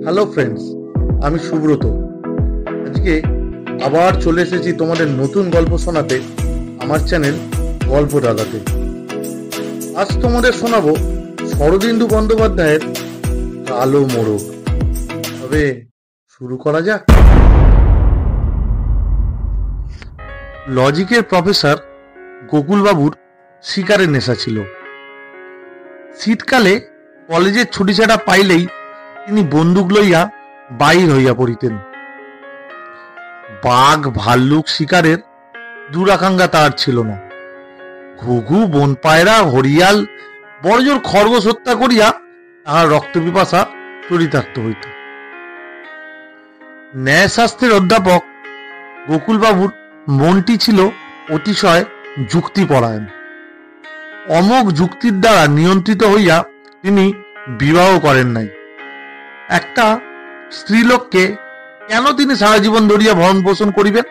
Hello friends, আমি সুব্রত। আজকে আবার চলে এসেছি তোমাদের নতুন গল্প শোনাতে আমার চ্যানেল গল্প দাদাতে। আজ তোমাদের শোনাবো শরদিন্দু বন্দ্যোপাধ্যায়ের কালো মোড়ক। তবে শুরু করা যাক। লজিকের প্রফেসর গোকুলবাবুর শিকারের নেশা ছিল। শীতকালে কলেজের ছুটি ছাড়া পাইলেই তিনি বন্দুক লইয়া বাহির হইয়া পড়িতেন। বাঘ ভাল্লুক শিকারের দুরাকাঙ্ক্ষা তার ছিল না। ঘুঘু, বনপায়রা, হরিয়াল, বড়জোর খরগোশ হত্যা করিয়া তাহার রক্ত পিপাসা চরিতার্থ হইত। ন্যায়শাস্ত্রের অধ্যাপক গোকুলবাবুর মনটি ছিল অতিশয় যুক্তিপরায়ণ। অমোঘ যুক্তির দ্বারা নিয়ন্ত্রিত হইয়া তিনি বিবাহ করেন নাই। একটা স্ত্রীলোককে কেন তিনি সারা জীবন ধরিয়া ভরণ পোষণ করিবেন,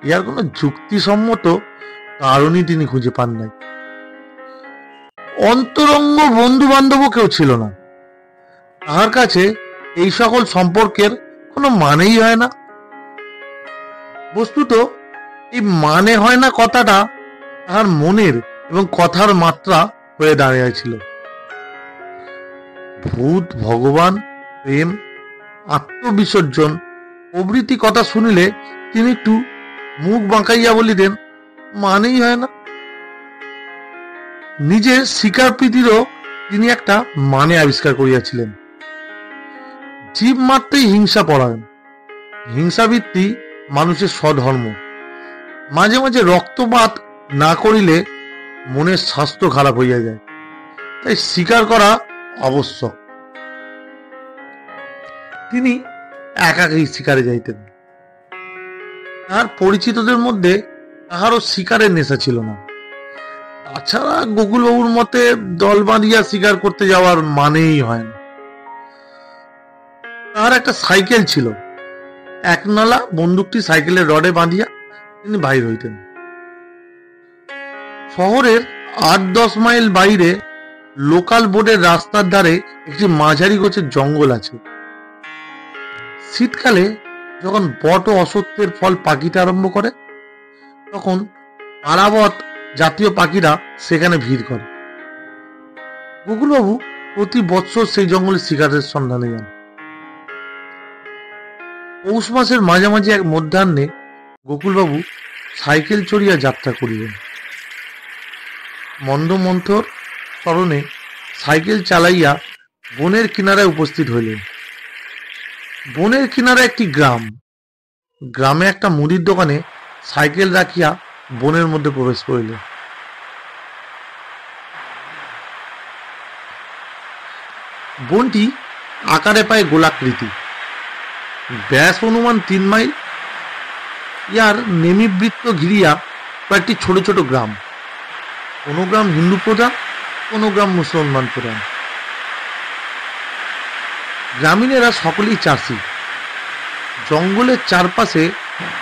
ইহার কোন যুক্তিসম্মত কারণই তিনি খুঁজে পান নাই। অন্তরঙ্গ বন্ধু বান্ধবও কেউ ছিল না। তাহার কাছে এই সকল সম্পর্কের কোনো মানেই হয় না। বস্তুত এই মানে হয় না কথাটা তাহার মনের এবং কথার মাত্রা হয়ে দাঁড়িয়েছিল। ভূত, ভগবান, প্রেম, আত্মবিসর্জন প্রভৃতি কথা শুনিলে তিনি একটু মুখ বাঁকাইয়া বলিতেন, মানেই হয় না। নিজের শিকার প্রীতিরও তিনি একটা মানে আবিষ্কার করিয়াছিলেন। জীব মাত্রই হিংসা পরায়ণ। হিংসাবৃত্তি মানুষের স্বধর্ম। মাঝে মাঝে রক্তপাত না করিলে মনের স্বাস্থ্য খারাপ হইয়া যায়, তাই শিকার করা আবশ্যক। তিনি একাকী শিকারে যাইতেন। তার পরিচিতদের মধ্যে কাহারও শিকারের নেশা ছিল না। তাছাড়া গোকুলবাবুর মতে দল বাঁধিয়া শিকার করতে যাওয়ার মানেই হয় না। তার একটা সাইকেল ছিল। একনালা বন্দুকটি সাইকেলের রডে বাঁধিয়া তিনি বাহির হইতেন। শহরের 8-10 মাইল বাইরে লোকাল বোর্ডের রাস্তার ধারে একটি মাঝারি গোছের জঙ্গল আছে। শীতকালে যখন বট ও অসত্যের ফল পাকিতে আরম্ভ করে, তখন আরাবত জাতীয় পাখিরা সেখানে ভিড় করে। গোকুলবাবু প্রতি বৎসর সেই জঙ্গলে শিকারের সন্ধানে যান। পৌষ মাসের মাঝামাঝি এক মধ্যাহ্নে গোকুলবাবু সাইকেল চড়িয়া যাত্রা করিলেন। মন্দমন্থর স্মরণে সাইকেল চালাইয়া বনের কিনারায় উপস্থিত হইলেন। বনের কিনারে একটি গ্রাম। গ্রামে একটা মুদির দোকানে সাইকেল রাখিয়া বনের মধ্যে প্রবেশ করিলেন। বনটি আকারে পায় গোলাকৃতি, ব্যাস অনুমান 3 মাইল। ইয়ার নেমিবৃত্ত ঘিরিয়া কয়েকটি ছোট ছোট গ্রাম। কোনো গ্রাম হিন্দু প্রধান, কোনো গ্রাম মুসলমান প্রধান। গ্রামীণেরা সকলেই চাষি। জঙ্গলের চারপাশে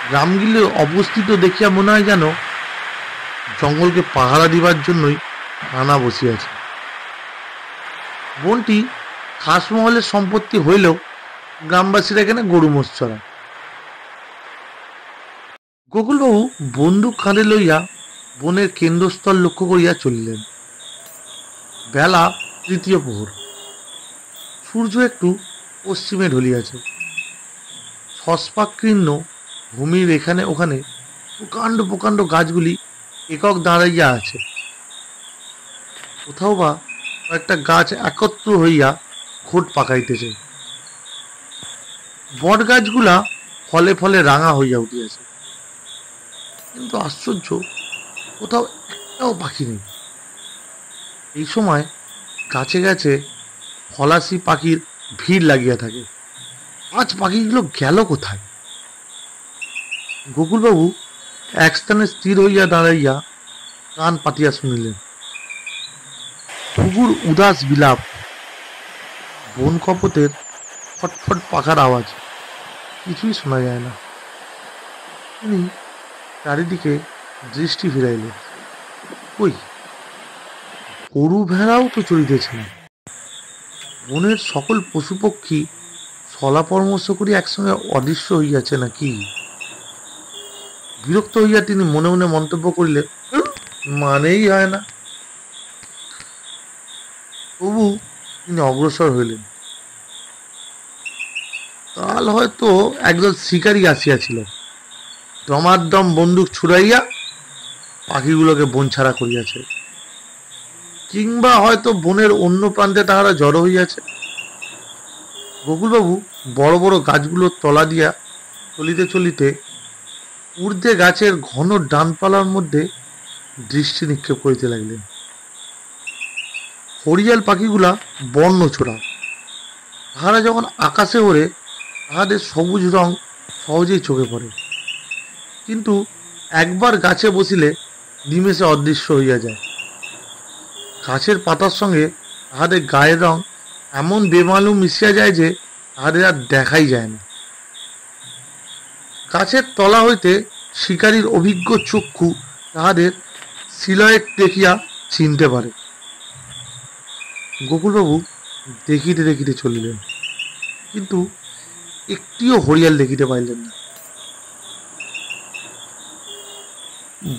গ্রামগুলি অবস্থিত দেখিয়া মনে হয় যেন জঙ্গলকে পাহারা দিবার জন্যই আনা বসিয়াছে। বনটি খাসমহলের সম্পত্তি হইলেও গ্রামবাসীরা এখানে গরু মোষ চড়ায়। গোকুলবাবু বন্দুক কাঁধে লইয়া বনের কেন্দ্রস্থল লক্ষ্য করিয়া চলিলেন। বেলা 3য় প্রহর। সূর্য একটু পশ্চিমে ঢলিয়াছে। শস্পাকীর্ণ ভূমির এখানে ওখানে প্রকাণ্ড প্রকাণ্ড গাছগুলি একক দাঁড়াইয়া আছে। কোথাও বা কয়েকটা গাছ একত্র হইয়া খোট পাকাইতেছে। বট গাছগুলা ফলে ফলে রাঙা হইয়া উঠিয়াছে, কিন্তু আশ্চর্য, কোথাও একটাও পাখি নেই। এই সময় গাছে গাছে ফলাসি পাখির ভিড় লাগিয়া থাকে। আজ পাখিগুলো গেল কোথায়? গোকুলবাবু এক স্থানে স্থির হইয়া দাঁড়াইয়া কান পাতিয়া শুনিলেন। ঘুঘুর উদাস বিলাপ, বন কপতের ফটফট পাখার আওয়াজ, কিছুই শোনা যায় না। তিনি চারিদিকে দৃষ্টি ফিরাইলেন। কই, গরু ভেড়াও তো চলিতেছে না। বনের সকল পশুপক্ষী সলা পরামর্শ করি একসঙ্গে অদৃশ্য হইয়াছে নাকি? বিরক্ত হইয়া তিনি মনে মনে মন্তব্য করিলেন, মানেই হয় না। তবু তিনি অগ্রসর হইলেন। কাল হয়তো একদল শিকারী আসিয়াছিল, দমাদ্দম বন্দুক ছুড়াইয়া পাখিগুলোকে বন ছাড়া করিয়াছে, কিংবা হয়তো বনের অন্য প্রান্তে তাহারা জড়ো হইয়াছে। গোকুলবাবু বড় বড় গাছগুলোর তলা দিয়া চলিতে চলিতে ঊর্ধ্বে গাছের ঘন ডানপালার মধ্যে দৃষ্টি নিক্ষেপ করিতে লাগলেন। হরিয়াল পাখিগুলা বর্ণছোড়া, তাহারা যখন আকাশে ওড়ে তাহাদের সবুজ রং সহজেই চোখে পড়ে, কিন্তু একবার গাছে বসিলে নিমেষে অদৃশ্য হইয়া যায়। গাছের পাতার সঙ্গে তাহাদের গায়ের রং এমন বেমালুম মিশিয়া যায় যে তাহাদের আর দেখাই যায় না। গাছের তলা হইতে শিকারীর অভিজ্ঞ চক্ষু তাহাদের সিলয়েট দেখিয়া চিনতে পারে। গোকুলবাবু দেখিতে দেখিতে চলিলেন, কিন্তু একটিও হরিয়াল দেখিতে পাইলেন না।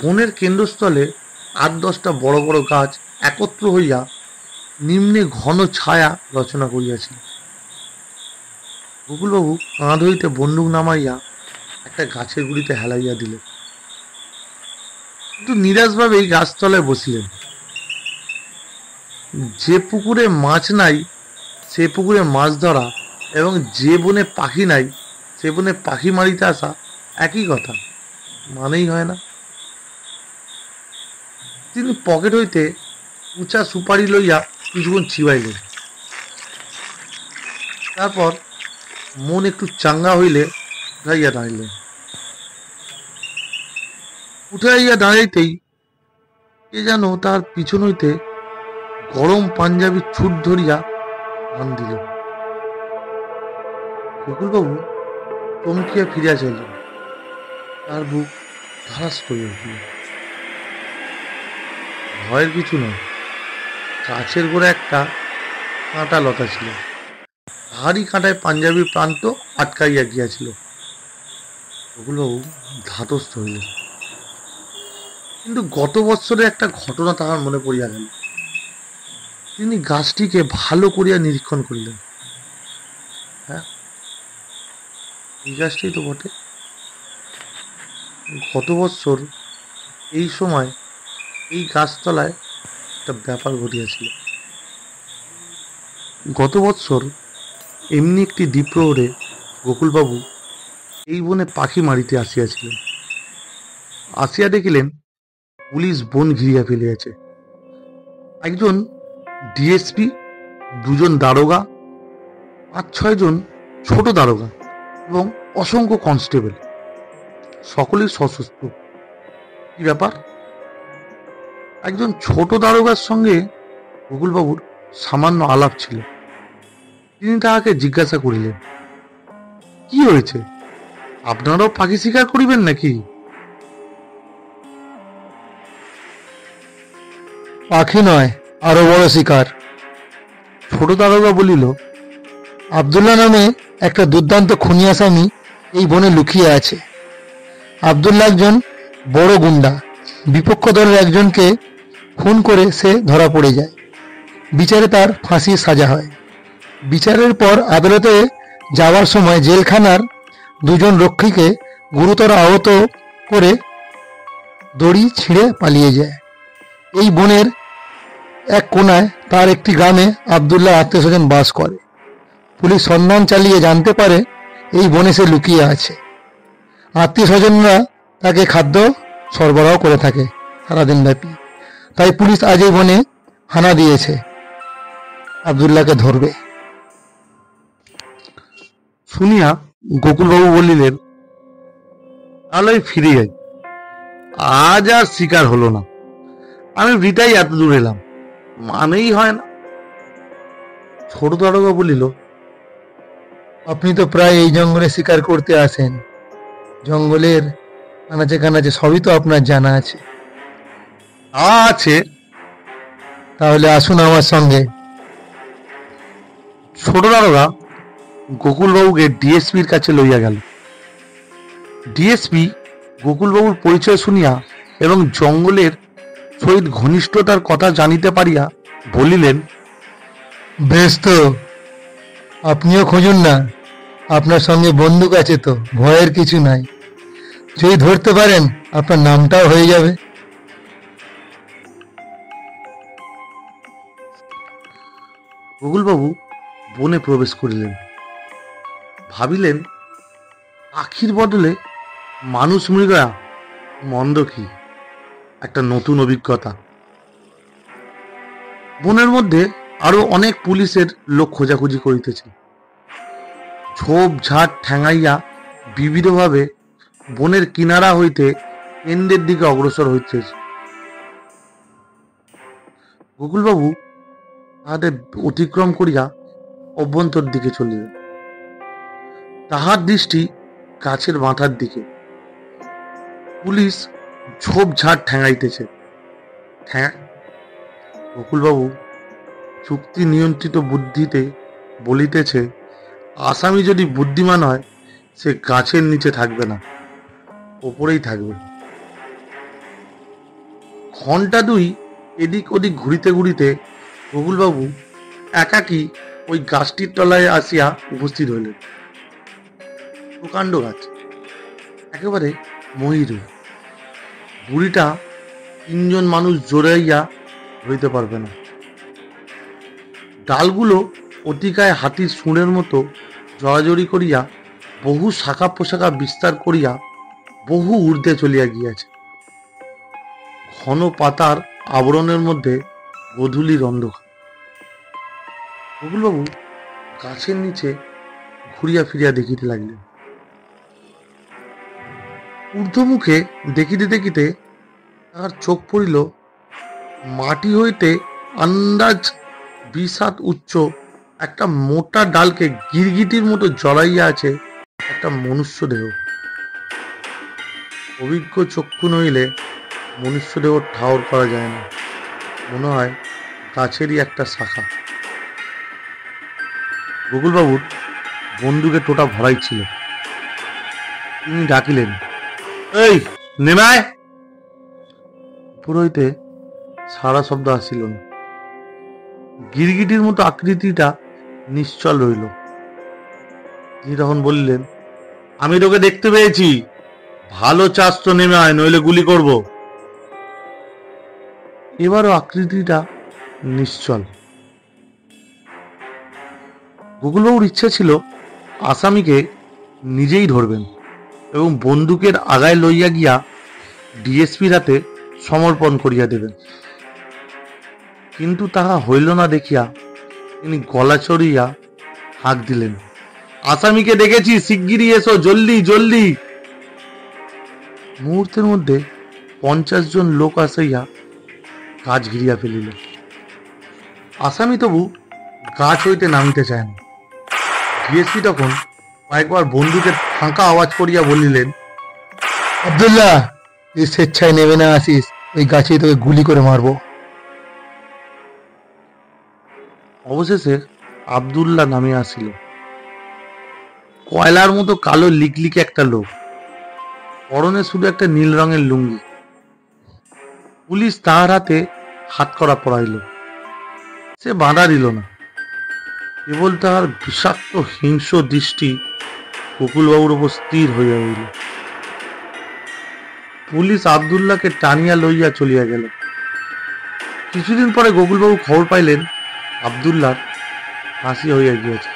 বনের কেন্দ্রস্থলে ৮-১০টা বড় বড় গাছ একত্র হইয়া নিম্নে ঘন ছায়া রচনা করিয়াছিল। গোকুলবাবু কাঁধ হইতে বন্দুক নামাইয়া একটা গাছের গুড়িতে হেলাইয়া দিলেন, কিন্তু নিরাশভাবে গাছতলায় বসিলেন। যে পুকুরে মাছ নাই সে পুকুরে মাছ ধরা এবং যে বনে পাখি নাই সে বনে পাখি মারিতে আসা একই কথা, মানেই হয় না। তিনি পকেট হইতে উঁচা সুপারি লইয়া কিছুক্ষণ চিবাইলেন। তারপর মন একটু চাঙ্গা হইলে উঠাইয়া দাঁড়াইলেন। উঠাইয়া দাঁড়াইতেই কে যেন তার পিছন হইতে গরম পাঞ্জাবি ছুট ধরিয়া টান দিল। গোকুলবাবু চমকিয়া ফিরিয়া চাইলেন। তার বুক ধারাস করিয়া উঠিল। ভয়ের কিছু নয়, গাছের গোড়া একটা কাঁটা লতা ছিল, ভারী কাঁটায় পাঞ্জাবির প্রান্ত আটকাইয়া গিয়াছিল। গোকুলবাবু ধাতস্থ হইলেন, কিন্তু গত বৎসরে একটা ঘটনা তাহার মনে পড়িয়া গেল। তিনি গাছটিকে ভালো করিয়া নিরীক্ষণ করিলেন। হ্যাঁ, এই গাছটাই তো বটে। গত বৎসর এই সময় এই গাছতলায় একটা ব্যাপার ঘটিয়াছিল। গত বৎসর এমনি একটি দ্বীপ্রহরে গোকুলবাবু এই বনে পাখি মারিতে আসিয়াছিলেন। আসিয়া দেখিলেন পুলিশ বন ঘিরিয়া ফেলিয়াছে। একজন ডিএসপি, 2জন দারোগা, 5-6 জন ছোট দারোগা এবং অসংখ্য কনস্টেবল, সকলেই সশস্ত্র। কি ব্যাপার? একজন ছোট দারোগার সঙ্গে গোকুলবাবুর সামান্য আলাপ ছিল। তিনি তাহাকে জিজ্ঞাসা করিলেন, কি হয়েছে, আপনারাও পাখি শিকার করিবেন নাকি? পাখি নয়, আরো বড় শিকার। ছোট দারোগা বলিল, আব্দুল্লাহ নামে একটা দুর্দান্ত খুনি আসামি এই বনে লুকিয়ে আছে। আব্দুল্লাহ একজন বড় গুন্ডা। বিপক্ষ দলের একজনকে খুন করে সে ধরা পড়ে যায়। বিচারে তার ফাঁসির সাজা হয়। বিচারের পর আদালতে যাওয়ার সময় জেলখানার 2জন রক্ষীকে গুরুতর আহত করে দড়ি ছিঁড়ে পালিয়ে যায়। এই বনের এক কোনায় তার একটি গ্রামে আব্দুল্লাহ আত্মীয়স্বজন বাস করে। পুলিশ সন্ধান চালিয়ে জানতে পারে এই বনে সে লুকিয়ে আছে। আত্মীয়স্বজনরা তাকে খাদ্য সরবরাহ করে থাকে সারাদিন ব্যাপী। তাই পুলিশ আজ এই বনে হানা দিয়েছে, আব্দুল্লাহকে ধরবে। শুনিয়া গোকুলবাবু বলিলেন, তাহলে ফিরে যাই, আজ আর শিকার হলো না। আমি বৃথাই এত দূর এলাম, মানেই হয় না। ছোট দারোগা বলিল, আপনি তো প্রায় এই জঙ্গলে শিকার করতে আসেন। জঙ্গলের কানাচে কানাচে সবই তো আপনার জানা আছে। আছে। তাহলে আসুন আমার সঙ্গে। ছোট দারোগা গোকুলবাবুকে ডিএসপির কাছে লইয়া গেল। ডিএসপি গোকুলবাবুর পরিচয় শুনিয়া এবং জঙ্গলের সহিত ঘনিষ্ঠতার কথা জানিতে পারিয়া বলিলেন, বেশ তো, আপনিও খুঁজুন না, আপনার সঙ্গে বন্দুক আছে তো, ভয়ের কিছু নাই। যদি ধরতে পারেন আপনার নামটাও হয়ে যাবে। গোকুলবাবু বনে প্রবেশ করিলেন। ভাবিলেন, পাখির বদলে মানুষ মৃগা মন্দ কি, একটা নতুন অভিজ্ঞতা। বনের মধ্যে আরো অনেক পুলিশের লোক খোঁজাখুঁজি করিতেছে। ঝোপ ঝাড় ঠেঙাইয়া বিবিধভাবে বনের কিনারা হইতে কেন্দ্রের দিকে অগ্রসর হইতেছে। গোকুলবাবু তাহাদের অতিক্রম করিয়া অভ্যন্তর দিকে চলিলেন। তাহার দৃষ্টি গাছের মাথার দিকে। পুলিশ ঝোপ ঝাড় ঠেঙাইতেছে। গোকুলবাবু চুক্তি নিয়ন্ত্রিত বুদ্ধিতে বলিতেছে, আসামি যদি বুদ্ধিমান হয় সে গাছের নিচে থাকবে না, ওপরেই থাকবে। ঘন্টা দুই এদিক ওদিক ঘুরিতে ঘুরিতে গোকুলবাবু একাকী ওই গাছটির তলায় আসিয়া উপস্থিত হইলেন। প্রকাণ্ড গাছ, একেবারে ময়ূর। বুড়িটা তিনজন মানুষ জোড়াইয়া ধরিতে পারবে না। ডালগুলো অতিকায় হাতির সুঁড়ের মতো জড়াজড়ি করিয়া বহু শাখা পোশাখা বিস্তার করিয়া বহু ঊর্ধ্বে চলিয়া গিয়াছে। ঘন পাতার আবরণের মধ্যে গধূলির অন্ধকার। গোকুলবাবু গাছের নিচে ঘুরিয়া ফিরিয়া দেখিতে লাগিলেন। ঊর্ধ্বমুখে দেখিতে দেখিতে তাহার চোখ পড়িল মাটি হইতে আন্দাজ 20 হাত উচ্চ একটা মোটা ডালকে গিরগিটির মতো জড়াইয়া আছে একটা মনুষ্য দেহ। অভিজ্ঞ চক্ষু নইলে মনুষ্য দেহ ঠাউর করা যায় না, মনে হয় গাছেরই একটা শাখা। গোকুলবাবুর বন্দুকে টোটা ভরাই ছিল। তিনি ডাকিলেন, এই নেমায়। উপর হইতে সারা শব্দ আসিল না। গিরগিটির মতো আকৃতিটা নিশ্চল রইল। তিনি তখন বললেন, আমি তোকে দেখতে পেয়েছি, ভালো চাষ তো নেমে আয়, নইলে গুলি করব। এবারও আকৃতিটা নিশ্চল। গোকুলবাবুর ইচ্ছা ছিল আসামিকে নিজেই ধরবেন এবং বন্দুকের আগায় লইয়া গিয়া ডিএসপির হাতে সমর্পণ করিয়া দেবেন। কিন্তু তাহা হইল না দেখিয়া তিনি গলা চড়িয়া হাঁক দিলেন, আসামিকে দেখেছি, শিগগিরই এসো, জলদি জলদি। মুহূর্তের মধ্যে 50 জন লোক আসিয়া গাছ ঘিরিয়া ফেলিল। আসামি তবু গাছ হইতে নামিতে চায় না। ডিএসপি তখন কয়েকবার বন্দুকের ফাঁকা আওয়াজ করিয়া বলিলেন, আব্দুল্লাহ, তুই স্বেচ্ছায় নেমে না আসিস, ওই গাছেই তোকে গুলি করে মারবো। অবশেষে আব্দুল্লাহ নামে আসিল। কয়লার মতো কালো লিকলিকে একটা লোক, পরনে শুধু একটা নীল রঙের লুঙ্গি। পুলিশ তাহার হাতে হাতকড়া পরাইল। সে বাধা দিল না, কেবল তাহার বিষাক্ত হিংস্র দৃষ্টি গোকুলবাবুর উপর স্থির হইয়া রইল। পুলিশ আব্দুল্লাহকে টানিয়া লইয়া চলিয়া গেল। কিছুদিন পরে গোকুলবাবু খবর পাইলেন আব্দুল্লাহর ফাঁসি হইয়া গিয়েছে।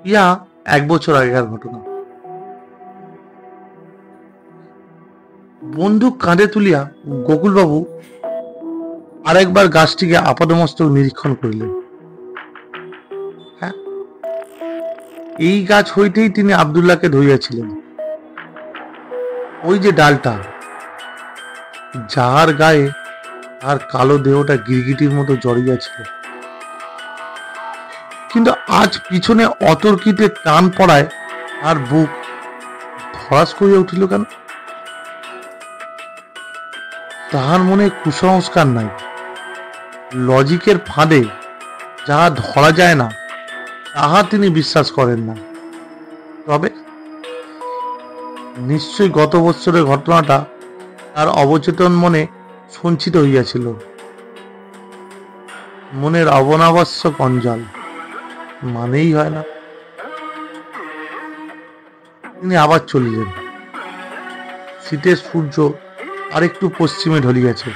ইয়া 1 বছর আগেকার ঘটনা। বন্দুক কাঁধে তুলিয়া গোকুলবাবু আরেকবার গাছটিকে আপাদমস্তক নিরীক্ষণ করিলেন। হ্যাঁ, এই গাছ হইতেই তিনি আব্দুল্লাহকে ধরিয়াছিলেন। ওই যে ডালটা, যাহার গায়ে আর কালো দেহটা গিরগিটির মতো জড়িয়াছিল। কিন্তু আজ পিছনে অতর্কিতে টান পড়ায় আর বুক ধরাস করিয়া উঠিল কেন? তাহার মনে কুসংস্কার নাই, লজিকের ফাঁদে যাহা ধরা যায় না তাহা তিনি বিশ্বাস করেন না। তবে নিশ্চয়ই গত বৎসরের ঘটনাটা তার অবচেতন মনে সঞ্চিত হইয়াছিল। মনের অবনাবশ্যক অঞ্জল মানেই হয় না। তিনি আবার চলিলেন। শীতের সূর্য আরেকটু পশ্চিমে ঢলিয়াছে,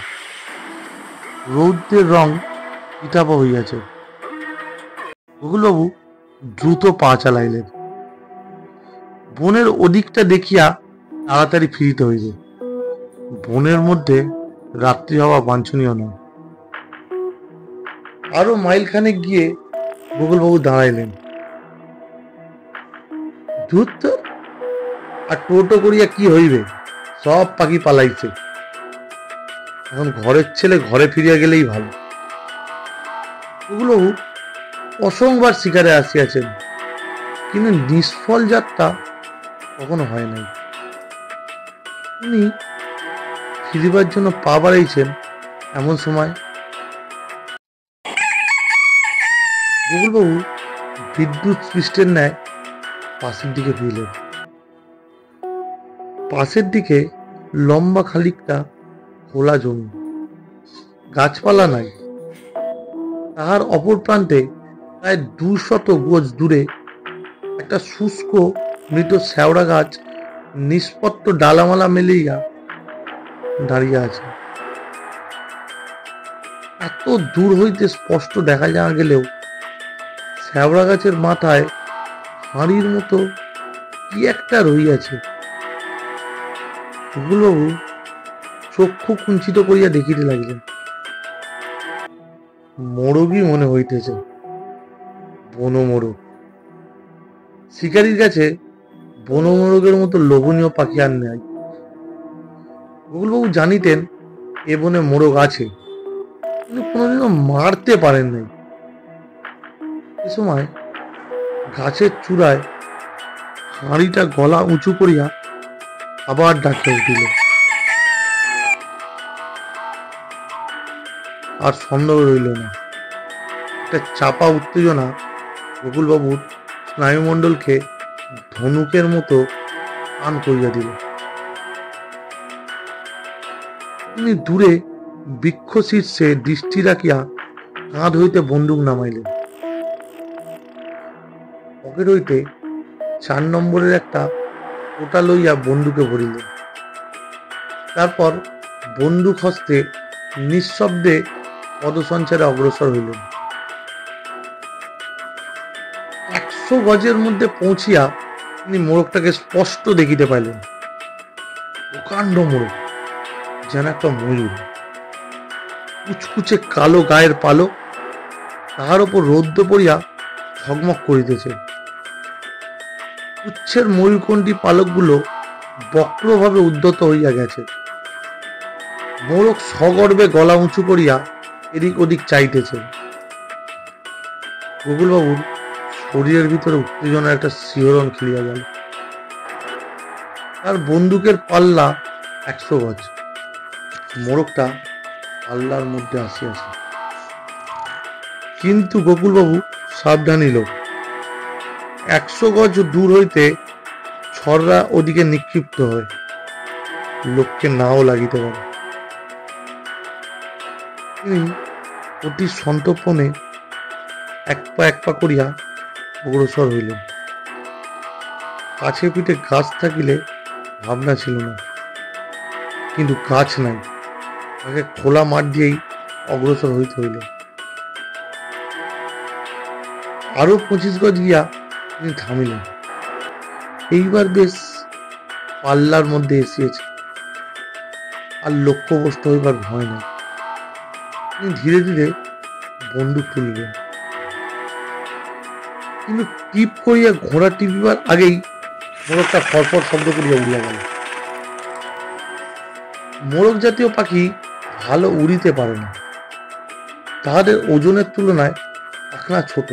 রৌদ্রের রং পিতাপ হইয়াছে। গোকুলবাবু দ্রুত পা চালাইলেন। বনের ওদিকটা দেখিয়া তাড়াতাড়ি ফিরিতে হইবে। বনের মধ্যে রাত্রি হওয়া বাঞ্ছনীয় নয়। আরো মাইলখানেক গিয়ে গোকুলবাবু দাঁড়াইলেন। ধূর্ত, আর টোটো করিয়া কি হইবে? সব পাখি পালাইছে। এখন ঘরের ছেলে ঘরে ফিরিয়া গেলেই ভালো। গোকুলবাবু অসংবার শিকারে আসিয়াছেন, কিন্তু নিষ্ফল যাত্রা কখনো হয় নাই। তিনি ফিরিবার জন্য পা বাড়াইছেন, এমন সময় গোকুলবাবু বিদ্যুৎ স্পৃষ্টের ন্যায় পাশের দিকে ফিরলেন। পাশের দিকে লম্বা খানিকটা খোলা জমি, গাছপালা নাই। তাহার অপর প্রান্তে প্রায় 200 গজ দূরে একটা শুষ্ক মৃত শ্যাওড়া গাছ নিষ্পত্ত ডালামালা মেলিয়া দাঁড়িয়ে আছে। এত দূর হইতে স্পষ্ট দেখা যাওয়া গেলেও শ্যাওড়া গাছের মাথায় হাঁড়ির মতো কি একটা রইয়াছে। গোকুলবাবু চক্ষু কুঞ্চিত করিয়া দেখিতে লাগিলেন। মোরগই মনে হইতেছে, বনমোরগ। শিকারীর কাছে বনমোরগের মতো লোভনীয় পাখি আর নাই। গোকুলবাবু জানিতেন এ বনে মোরগ আছে, কিন্তু কোনোদিনও মারতে পারেন নাই। এ সময় গাছের চূড়ায় হাঁড়িটা গলা উঁচু করিয়া আবার ডাকিয়া উঠিল। আর সন্দেহ রইল না। একটা চাপা উত্তেজনা গোকুলবাবুর স্নায়ুমণ্ডলকে ধনুকের মতো টান করিয়া দিল। তিনি দূরে বৃক্ষ শীর্ষে দৃষ্টি রাখিয়া কাঁধ হইতে বন্দুক নামাইলেন। পকেট হইতে 4 নম্বরের একটা ওটা লইয়া বন্দুকে ভরিলেন। তারপর বন্দুক হস্তে নিঃশব্দে পদসঞ্চারে অগ্রসর হইলেন। 100 গজের মধ্যে পৌঁছিয়া তিনি মোরগটাকে স্পষ্ট দেখিতে পাইলেন। প্রকাণ্ড মোরগ, যেন একটা ময়ূর। কুচকুচে কালো গায়ের পালক, তাহার উপর রৌদ্র পড়িয়া ঝকমক করিতেছে। উচ্ছের ময়ূরকণ্ঠী পালকগুলো বক্রভাবে উদ্ধত হইয়া গেছে। মোরগ সগর্বে গলা উঁচু করিয়া এদিক ওদিক চাইতেছে। গোকুলবাবুর শরীরের ভিতরে উত্তেজনার একটা শিহরণ খেলিয়া গেল। তার বন্দুকের পাল্লা 100 গজ। মোরগটা পাল্লার মধ্যে আসিয়াছে। কিন্তু গোকুলবাবু সাবধানী লোক। 100 গজ দূর হইতে ছররা ওদিকে নিক্ষিপ্ত হয়, লোককে নাও লাগিতে পারে। তিনি অতি সন্তর্পণে এক পা করিয়া অগ্রসর হইলেন। কাছে পিঠে গাছ থাকিলে ভাবনা ছিল না, কিন্তু গাছ নাই। তাকে খোলা মাঠ দিয়েই অগ্রসর হইতে হইল। আরো 25 গজ গিয়া তিনি থামিলেন। এইবার বেশ পাল্লার মধ্যে এসিয়েছে, আর লক্ষ্যভ্রষ্ট হইবার ভয় নাই। তিনি ধীরে ধীরে বন্দুক তুলিলেন, কিন্তু টিপ করিয়া ঘোড়া টিপিবার আগেই মোরগটা ফরফর শব্দ করিয়া উড়িয়া গেল। মোরগ জাতীয় পাখি ভালো উড়িতে পারে না। তাহাদের ওজনের তুলনায় পাখনা ছোট,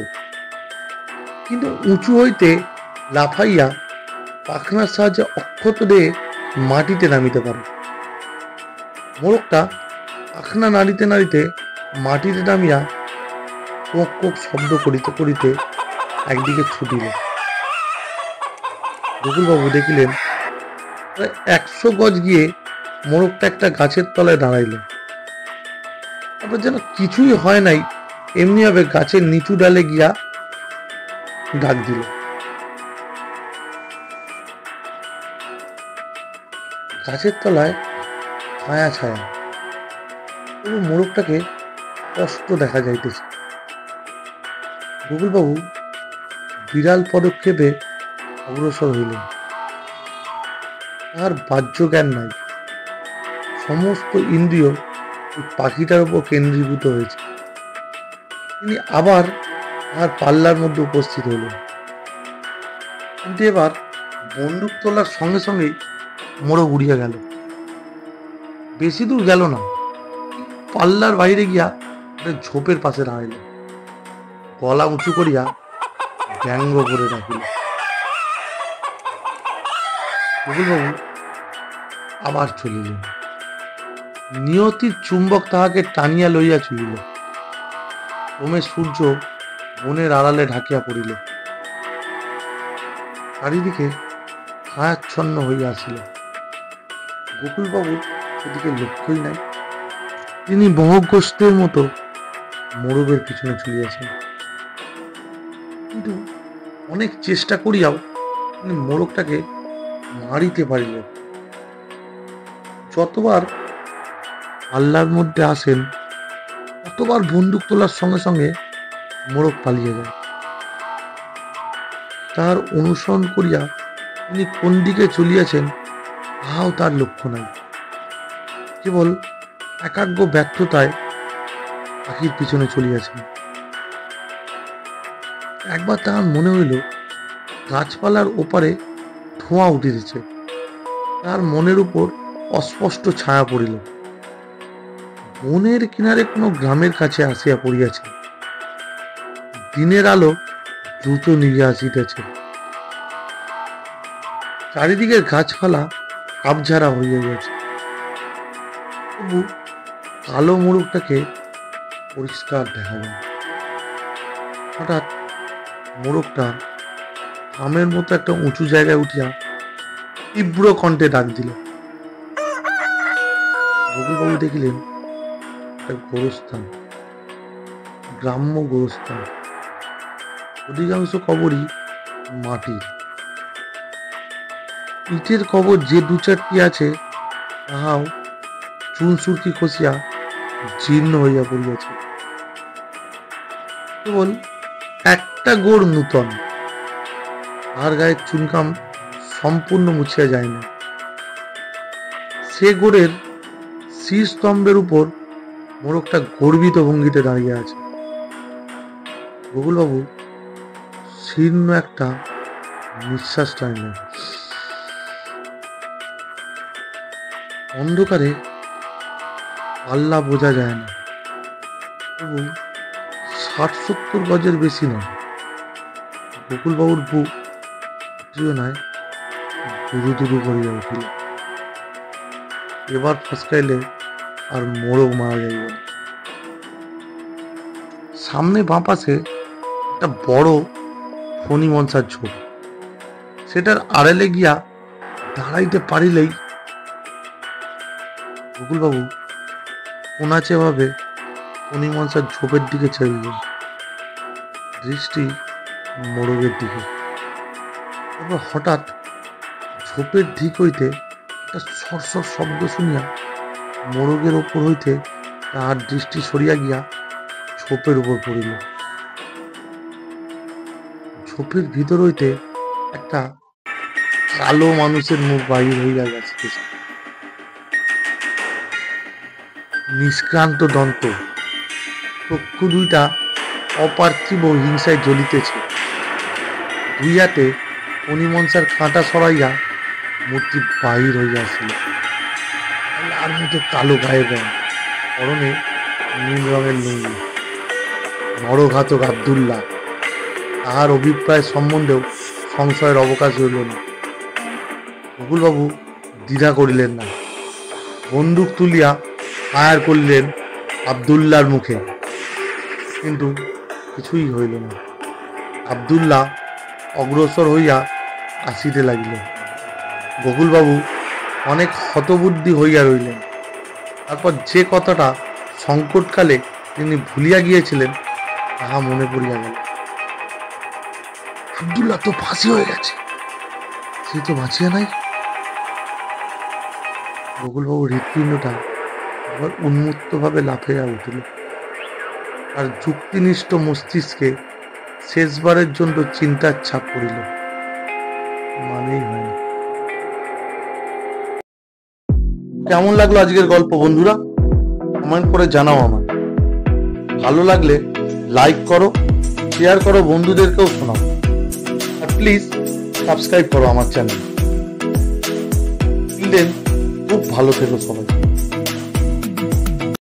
কিন্তু উঁচু হইতে লাফাইয়া পাখনার সাহায্যে অক্ষত দিয়ে মাটিতে নামিতে পারে। মোরগটা পাখনা নাড়িতে নাড়িতে মাটিতে নামিয়া কোক কোক শব্দ করিতে করিতে একদিকে ছুটিল। গোকুলবাবু দেখিলেন প্রায় 100 গজ গিয়ে মোরগটা একটা গাছের তলায় দাঁড়াইল। তারপর যেন কিছুই হয় নাই এমনি ভাবে গাছের নিচু ডালে গিয়া ডাক দিল। গাছের তলায় ছায়া ছায়া, তবু মোরগটাকে স্পষ্ট দেখা যাইতেছে। গোকুলবাবু বিড়াল পদক্ষেপে অগ্রসর হইলেন। তাহার বাহ্য জ্ঞান নাই, সমস্ত ইন্দ্রিয় ওই পাখিটার উপর কেন্দ্রীভূত হয়েছে। তিনি আবার তাহার পাল্লার মধ্যে উপস্থিত হইলেন, কিন্তু এবার বন্দুক তোলার সঙ্গে সঙ্গেই মোড়ক উড়িয়া গেল। বেশি দূর গেল না, পাল্লার বাইরে গিয়া একটা ঝোপের পাশে দাঁড়াইল। গলা উঁচু করিয়া ব্যঙ্গ করে ডাকিল। গোকুলবাবু আবার চলিলেন। নিয়তির চুম্বক তাহাকে টানিয়া লইয়া চলিল। ক্রমে সূর্য বনের আড়ালে ঢাকিয়া পড়িল। চারিদিকে ছায়াচ্ছন্ন হইয়া আসিল। গোকুলবাবুর সেদিকে লক্ষ্যই নাই। তিনি মোহগ্রস্তের মতো মোরগের পিছনে চলিয়াছেন, কিন্তু অনেক চেষ্টা করিয়াও তিনি মোরগটাকে মারিতে পারিলেন। যতবার পাল্লার মধ্যে আসেন ততবার বন্দুক তোলার সঙ্গে সঙ্গে মোরগ পালিয়ে যায়। তার অনুসরণ করিয়া তিনি কোন দিকে চলিয়াছেন তাহাও তার লক্ষ্য নাই। কেবল একাগ্র ব্যর্থতায় পাখির পিছনে চলিয়াছেন। একবার তাহার মনে হইল গাছপালার ওপারে ধোঁয়া উঠিতেছে। তার মনের উপর অস্পষ্ট ছায়া পড়িল। বনের কিনারে কোনো গ্রামের কাছে আসিয়া পড়িয়াছে। দিনের আলো দ্রুত নিভিয়া আসিতেছে। চারিদিকের গাছপালা আবঝারা হইয়া গেছে, তবু কালো মোরগটাকে পরিষ্কার দেখা যায়। হঠাৎ মোরগটা থামের মতো একটা উঁচু জায়গায় উঠিয়া তীব্র কণ্ঠে ডাক দিল। গোকুলবাবু দেখিলেন একটা গোরস্থান, গ্রাম্য গোরস্থান। অধিকাংশ কবরই মাটির। ইটের কবর যে দু চারটি আছে তাহাও চুন সুরকি খসিয়া জীর্ণ হইয়া পড়িয়াছে। কেবল একটা গোড় নূতন, তাহার গায়ের চুনকাম সম্পূর্ণ মুছিয়া যায় না। সে গোড়ের শীর্ষস্তম্ভের উপর মোরগটা গর্বিত ভঙ্গিতে দাঁড়িয়ে আছে। গোকুলবাবু শীর্ণ একটা নিঃশ্বাস টানিলেন। অন্ধকারে পাল্লা বোঝা যায় না, তবু 60-70 গজের বেশি নয়। গোকুলবাবুর বুক নয় দুরু দুরু করিয়া উঠিল। এবার ফসকাইলে আর মোরগ মারা যাইব না। সামনে বাঁ পাশে একটা বড় ফণি মনসার ঝোপ। সেটার আড়ালে গিয়া দাঁড়াইতে পারিলেই গোকুলবাবু কোনাচে ভাবে ফণি মনসার ঝোপের দিকে চাইলেন, দৃষ্টি মোরগের দিকে। তারপর হঠাৎ ঝোপের দিক হইতে একটা সরসর শব্দ শুনিয়া মোরগের ওপর হইতে তাহার দৃষ্টি সরিয়া গিয়া ঝোপের উপর পড়িল। ঝোপের ভিতর হইতে একটা কালো মানুষের মুখ বাহির হইয়া গেছে। নিষ্ক্রান্ত দন্ত, চক্ষু দুইটা অপার্থিব হিংসায় জ্বলিতেছে। দুই হাতে ফণিমনসার কাঁটা সরাইয়া মূর্তি বাহির হইয়া আসিল। লাল মতো কালো গায়ের রং, পরনে নীল রঙের লুঙ্গি। নরঘাতক আব্দুল্লাহ। তাহার অভিপ্রায় সম্বন্ধেও সংশয়ের অবকাশ হইল না। গোকুলবাবু দ্বিধা করিলেন না, বন্দুক তুলিয়া ফায়ার করলেন আব্দুল্লাহর মুখে, কিন্তু কিছুই হইল না। আব্দুল্লাহ অগ্রসর হইয়া আসিতে লাগিল। গোকুলবাবু অনেক হতবুদ্ধি হইয়া রইলেন। তারপর যে কথাটা সংকটকালে তিনি ভুলিয়া গিয়েছিলেন তাহা মনে পড়িয়া গেল। আব্দুল্লাহ তো ফাঁসি হয়ে গেছে, সে তো বাঁচিয়া নাই। গোকুলবাবুর হৃৎপিণ্ডটা আবার উন্মুক্তভাবে লাফাইয়া উঠিল। আর যুক্তিনিষ্ঠ মস্তিষ্কে শেষবারের জন্য চিন্তার ছাপ পড়িল, মানেই হয় না। কেমন লাগলো আজকের গল্প বন্ধুরা? কমেন্ট করে জানাও আমাকে। ভালো লাগলে লাইক করো, শেয়ার করো, বন্ধুদেরকেও শোনাও। আর প্লিজ সাবস্ক্রাইব করো আমার চ্যানেল। খুব ভালো থেকো সবাই।